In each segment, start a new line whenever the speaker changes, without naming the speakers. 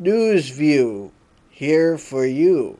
News View, here for you.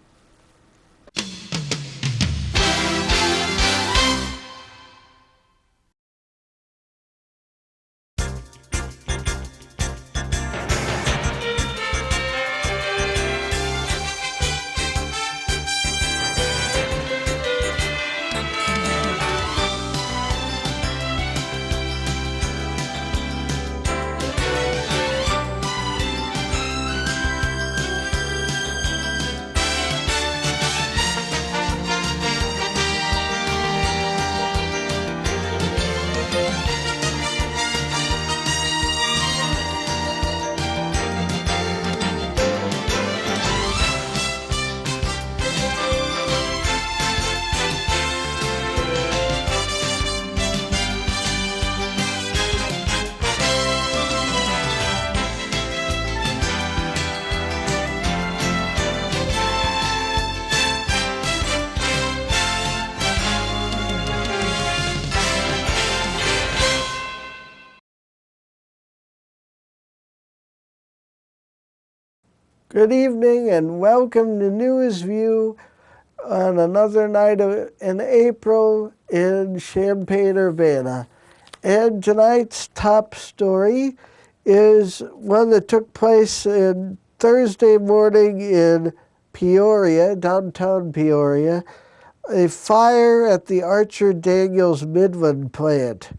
Good evening and welcome to News View on another night in April in Champaign-Urbana. And tonight's top story is one that took place in Thursday morning in Peoria, downtown Peoria, a fire at the Archer Daniels Midland plant.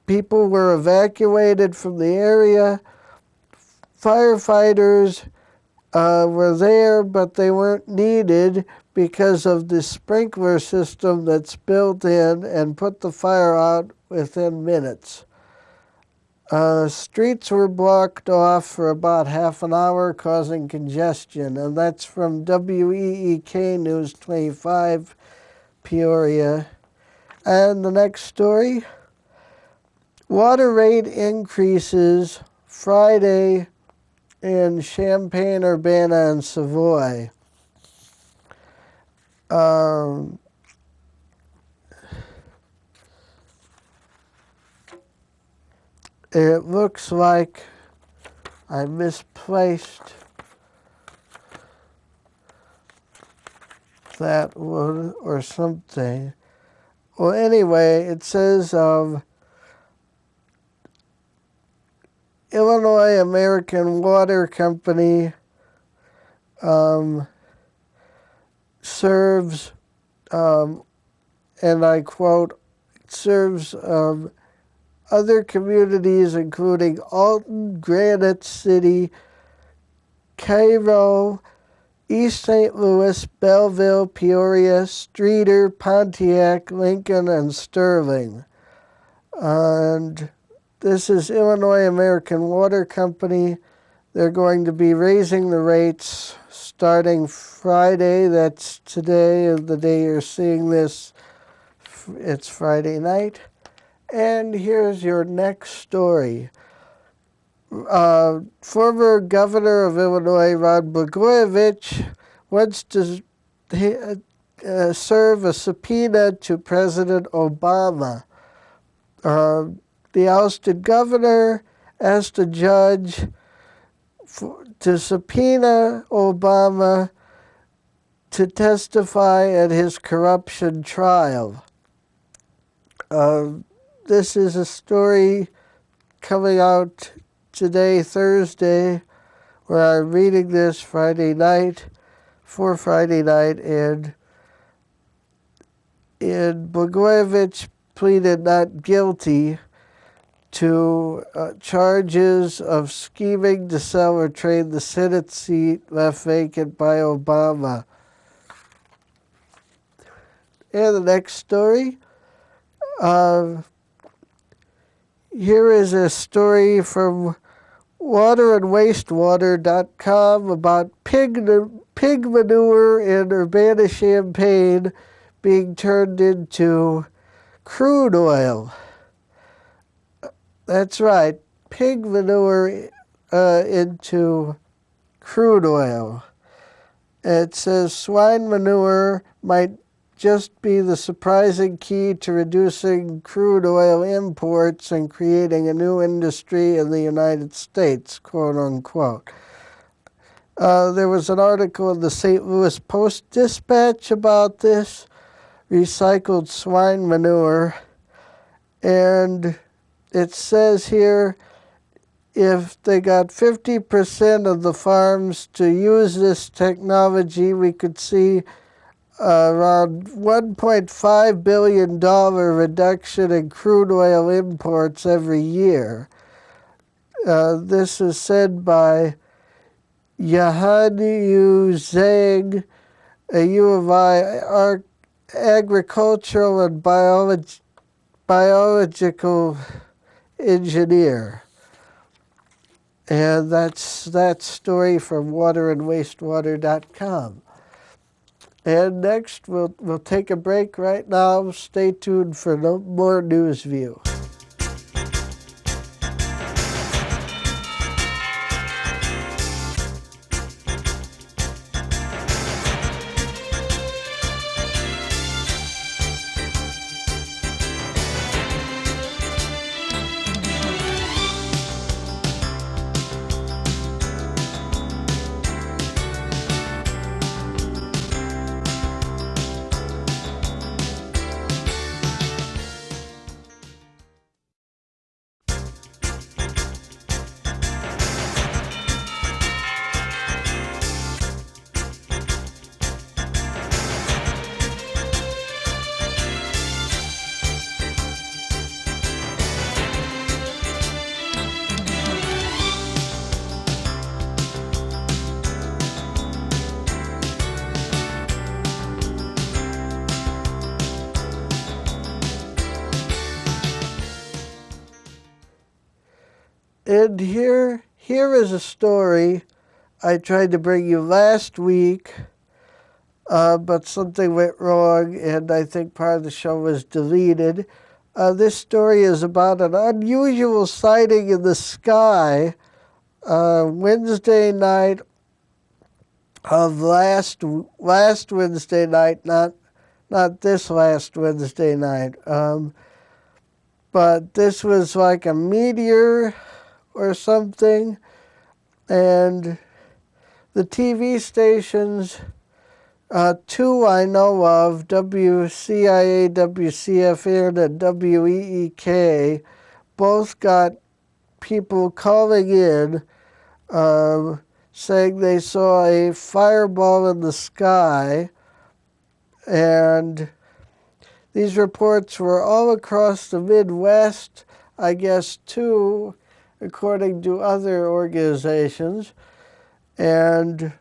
People were evacuated from the area. Firefighters were there, but they weren't needed because of the sprinkler system that's built in and put the fire out within minutes. Streets were blocked off for about half an hour, causing congestion, and that's from WEEK News 25, Peoria. And the next story, water rate increases Friday in Champaign-Urbana and Savoy. It looks like I misplaced that one or something. Well, anyway, it says Illinois American Water Company serves, and I quote, serves other communities including Alton, Granite City, Cairo, East St. Louis, Belleville, Peoria, Streator, Pontiac, Lincoln, and Sterling. And this is Illinois American Water Company. They're going to be raising the rates starting Friday. That's today, the day you're seeing this. It's Friday night. And here's your next story. Former governor of Illinois, Rod Blagojevich, wants to serve a subpoena to President Obama. The ousted governor asked a judge to subpoena Obama to testify at his corruption trial. This is a story coming out today, Thursday, where I'm reading this Friday night, and Blagojevich pleaded not guilty to charges of scheming to sell or trade the Senate seat left vacant by Obama. And the next story. Here is a story from waterandwastewater.com about pig manure in Urbana-Champaign being turned into crude oil. That's right, pig manure into crude oil. It says swine manure might just be the surprising key to reducing crude oil imports and creating a new industry in the United States, quote unquote. There was an article in the St. Louis Post-Dispatch about this, recycled swine manure, and it says here if they got 50% of the farms to use this technology, we could see around $1.5 billion reduction in crude oil imports every year. This is said by Yahaniu Zhang, a U of I agricultural and biological engineer. And that's that story from waterandwastewater.com. And next, we'll take a break right now. Stay tuned for more News View. And here is a story I tried to bring you last week, but something went wrong, and I think part of the show was deleted. This story is about an unusual sighting in the sky Wednesday night of last Wednesday night, not this last Wednesday night, but this was like a meteor or something, and the TV stations, two I know of, WCIA, WCFN, and WEEK, both got people calling in saying they saw a fireball in the sky, and these reports were all across the Midwest, I guess, too, according to other organizations, and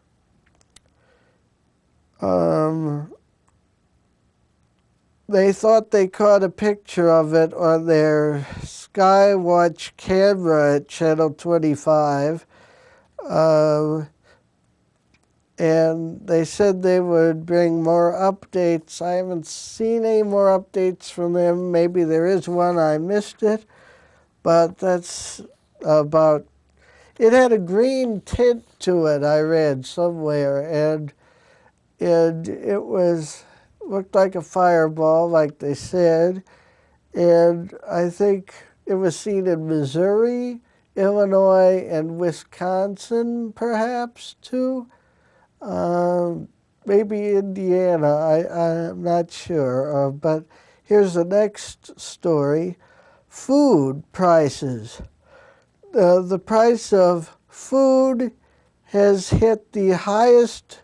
they thought they caught a picture of it on their Skywatch camera at Channel 25, and they said they would bring more updates. I haven't seen any more updates from them. Maybe there is one, I missed it, but that's about, it had a green tint to it, I read somewhere, and it looked like a fireball, like they said, and I think it was seen in Missouri, Illinois, and Wisconsin, perhaps, too. Maybe Indiana, I'm not sure, but here's the next story. Food prices. The price of food has hit the highest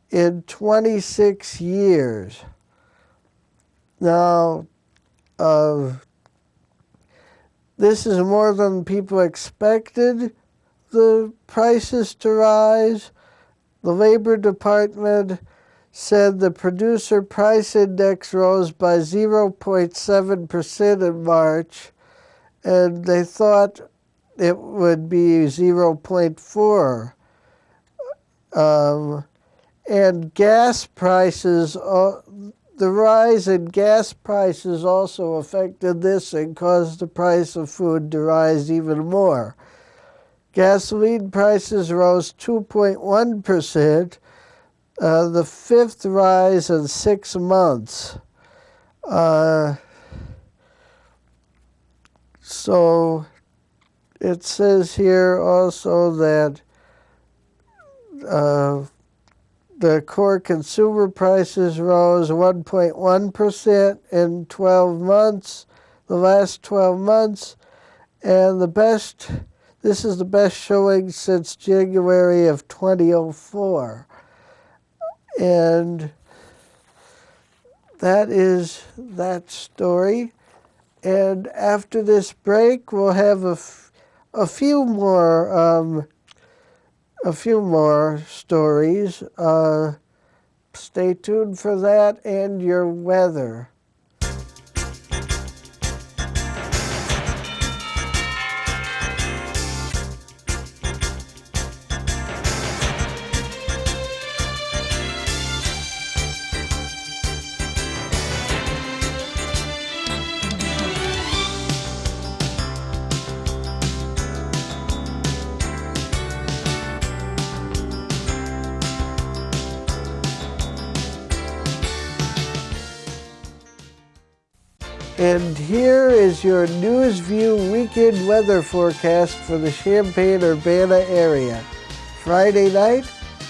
in 26 years. Now, this is more than people expected the prices to rise. The Labor Department said the Producer Price Index rose by 0.7% in March, and they thought it would be 0.4. And gas prices, the rise in gas prices also affected this and caused the price of food to rise even more. Gasoline prices rose 2.1%, the fifth rise in 6 months. So it says here also that the core consumer prices rose 1.1% in 12 months, the last 12 months, and this is the best showing since January of 2004. And that is that story. And after this break, we'll have a few more stories. Stay tuned for that and your weather. And here is your NewsView weekend weather forecast for the Champaign-Urbana area. Friday night,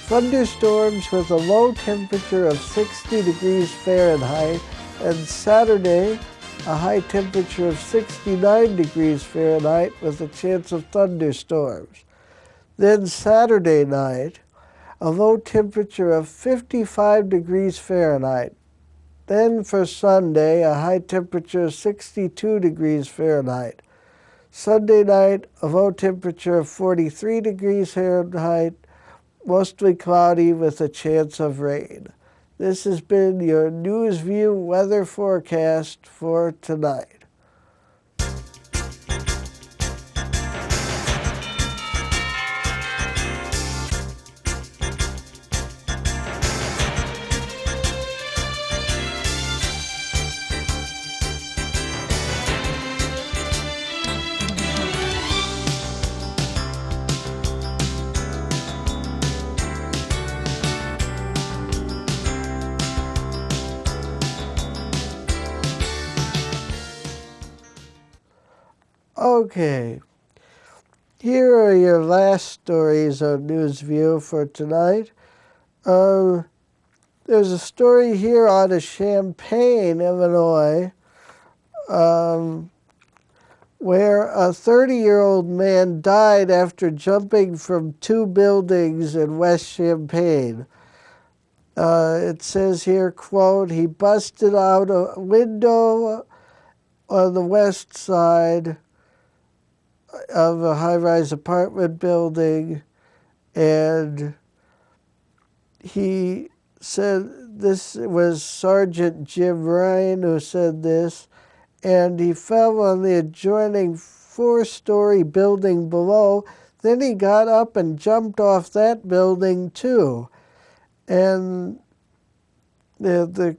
thunderstorms with a low temperature of 60 degrees Fahrenheit, and Saturday, a high temperature of 69 degrees Fahrenheit with a chance of thunderstorms. Then Saturday night, a low temperature of 55 degrees Fahrenheit. Then for Sunday, a high temperature of 62 degrees Fahrenheit. Sunday night, a low temperature of 43 degrees Fahrenheit, mostly cloudy with a chance of rain. This has been your NewsView weather forecast for tonight. Okay, here are your last stories on NewsView for tonight. There's a story here out of Champaign, Illinois, where a 30-year-old man died after jumping from 2 buildings in West Champaign. It says here, quote, he busted out a window on the west side of a high-rise apartment building, and he said, this was Sergeant Jim Ryan who said this, and he fell on the adjoining 4-story building below. Then he got up and jumped off that building too. And the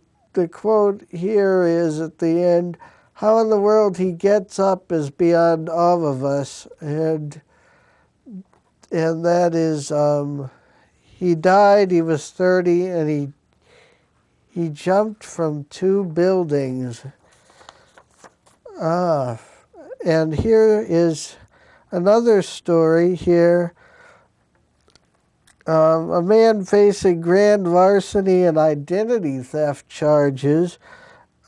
quote here is at the end, how in the world he gets up is beyond all of us. And that is, he died, he was 30, and he jumped from 2 buildings. And here is another story here. A man facing grand larceny and identity theft charges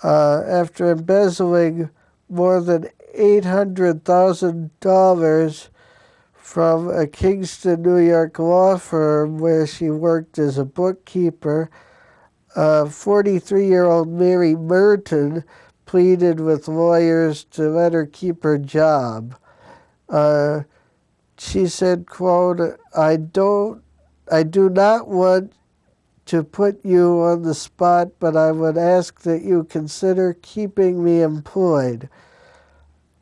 after embezzling more than $800,000 from a Kingston, New York law firm where she worked as a bookkeeper. 43-year-old Mary Merton pleaded with lawyers to let her keep her job. She said, quote, I do not want to put you on the spot, but I would ask that you consider keeping me employed.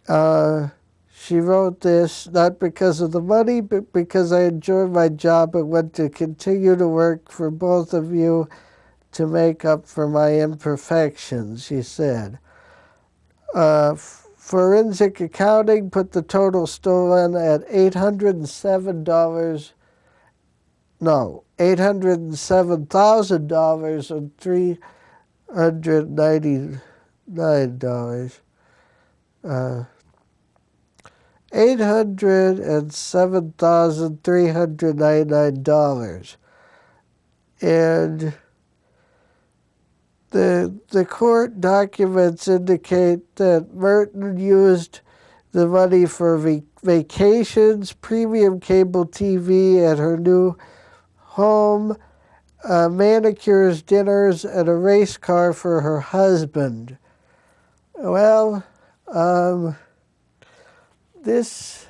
She wrote this not because of the money, but because I enjoy my job and want to continue to work for both of you to make up for my imperfections, she said. Forensic accounting put the total stolen at $807.90. No, $807,000 and $399. $807,399. And the court documents indicate that Merton used the money for vacations, premium cable TV at her new home, manicures, dinners, and a race car for her husband. Well, this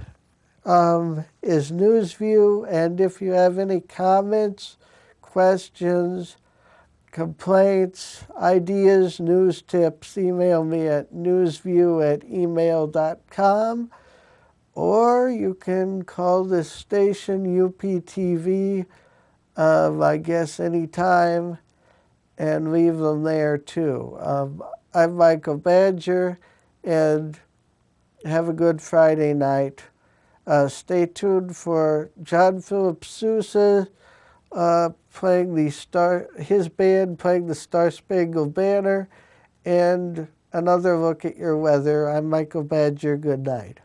is Newsview, and if you have any comments, questions, complaints, ideas, news tips, email me at newsview@email.com, or you can call this station UPTV, I guess anytime, and leave them there too. I'm Michael Badger, and have a good Friday night. Stay tuned for John Philip Sousa playing his band playing the Star Spangled Banner, and another look at your weather. I'm Michael Badger. Good night.